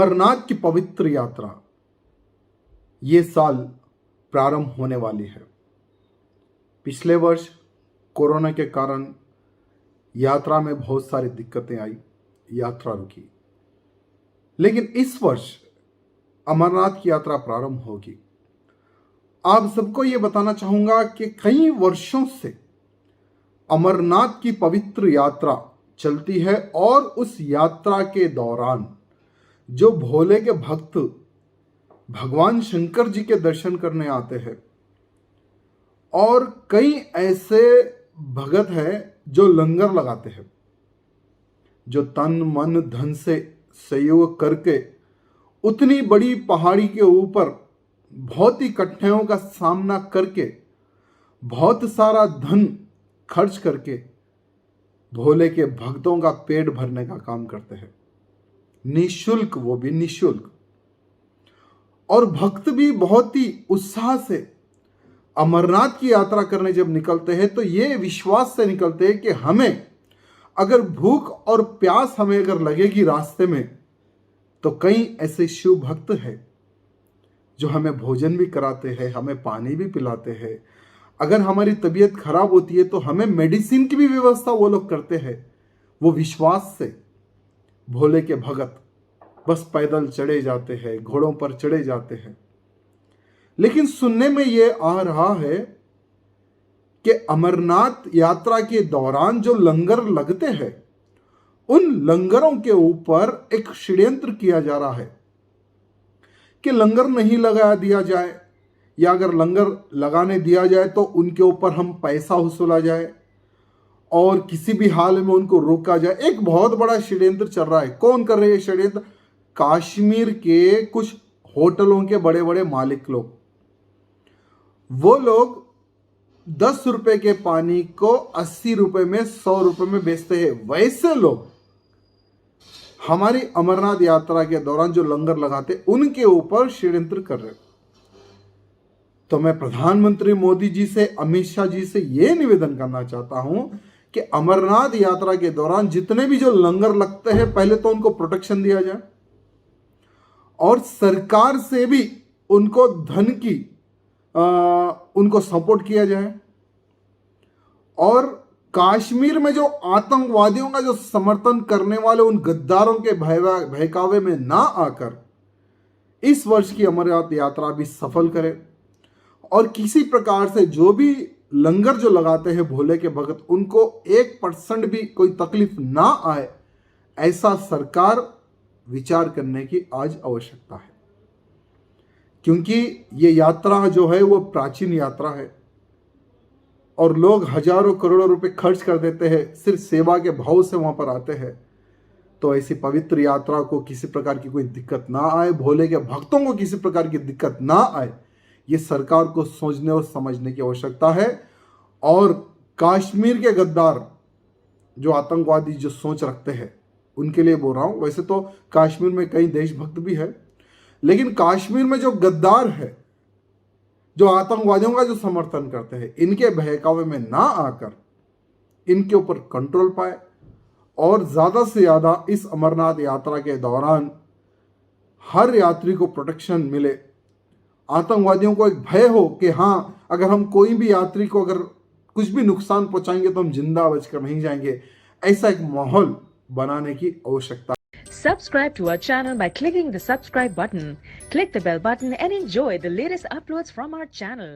अमरनाथ की पवित्र यात्रा ये साल प्रारंभ होने वाली है। पिछले वर्ष कोरोना के कारण यात्रा में बहुत सारी दिक्कतें आई, यात्रा रुकी, लेकिन इस वर्ष अमरनाथ की यात्रा प्रारंभ होगी। आप सबको ये बताना चाहूंगा कि कई वर्षों से अमरनाथ की पवित्र यात्रा चलती है और उस यात्रा के दौरान जो भोले के भक्त भगवान शंकर जी के दर्शन करने आते हैं और कई ऐसे भगत हैं जो लंगर लगाते हैं, जो तन मन धन से सहयोग करके उतनी बड़ी पहाड़ी के ऊपर बहुत ही कठिनाइयों का सामना करके बहुत सारा धन खर्च करके भोले के भक्तों का पेट भरने का काम करते हैं, निःशुल्क, वो भी निःशुल्क। और भक्त भी बहुत ही उत्साह से अमरनाथ की यात्रा करने जब निकलते हैं तो ये विश्वास से निकलते हैं कि हमें अगर भूख और प्यास हमें अगर लगेगी रास्ते में तो कई ऐसे शिव भक्त हैं जो हमें भोजन भी कराते हैं, हमें पानी भी पिलाते हैं। अगर हमारी तबीयत खराब होती है तो हमें मेडिसिन की भी व्यवस्था वो लोग करते हैं। वो विश्वास से भोले के भगत बस पैदल चढ़े जाते हैं, घोड़ों पर चढ़े जाते हैं। लेकिन सुनने में ये आ रहा है कि अमरनाथ यात्रा के दौरान जो लंगर लगते हैं उन लंगरों के ऊपर एक षड्यंत्र किया जा रहा है कि लंगर नहीं लगा दिया जाए, या अगर लंगर लगाने दिया जाए तो उनके ऊपर हम पैसा वसूला जाए और किसी भी हाल में उनको रोका जाए। एक बहुत बड़ा षड्यंत्र चल रहा है। कौन कर रहे हैं षड्यंत्र? कश्मीर के कुछ होटलों के बड़े बड़े मालिक लोग। वो लोग 10 रुपए के पानी को 80 रुपए में, 100 रुपए में बेचते हैं। वैसे लोग हमारी अमरनाथ यात्रा के दौरान जो लंगर लगाते उनके ऊपर षड्यंत्र कर रहे। तो मैं प्रधानमंत्री मोदी जी से, अमित शाह जी से यह निवेदन करना चाहता हूं कि अमरनाथ यात्रा के दौरान जितने भी जो लंगर लगते हैं पहले तो उनको प्रोटेक्शन दिया जाए और सरकार से भी उनको धन की उनको सपोर्ट किया जाए। और कश्मीर में जो आतंकवादियों का जो समर्थन करने वाले उन गद्दारों के बहकावे में ना आकर इस वर्ष की अमरनाथ यात्रा भी सफल करे और किसी प्रकार से जो भी लंगर जो लगाते हैं भोले के भगत उनको 1% भी कोई तकलीफ ना आए, ऐसा सरकार विचार करने की आज आवश्यकता है। क्योंकि ये यात्रा जो है वो प्राचीन यात्रा है और लोग हजारों करोड़ों रुपए खर्च कर देते हैं, सिर्फ सेवा के भाव से वहां पर आते हैं। तो ऐसी पवित्र यात्रा को किसी प्रकार की कोई दिक्कत ना आए, भोले के भक्तों को किसी प्रकार की दिक्कत ना आए, ये सरकार को सोचने और समझने की आवश्यकता है। और कश्मीर के गद्दार जो आतंकवादी जो सोच रखते हैं उनके लिए बोल रहा हूं। वैसे तो कश्मीर में कई देशभक्त भी है, लेकिन कश्मीर में जो गद्दार है, जो आतंकवादियों का जो समर्थन करते हैं, इनके बहकावे में ना आकर इनके ऊपर कंट्रोल पाए और ज्यादा से ज्यादा इस अमरनाथ यात्रा के दौरान हर यात्री को प्रोटेक्शन मिले। आतंकवादियों को एक भय हो कि हाँ, अगर हम कोई भी यात्री को अगर कुछ भी नुकसान पहुंचाएंगे तो हम जिंदा बचकर नहीं जाएंगे। ऐसा एक माहौल बनाने की आवश्यकता। Subscribe to our channel by clicking the subscribe button. Click the bell button and enjoy the latest uploads from our channel.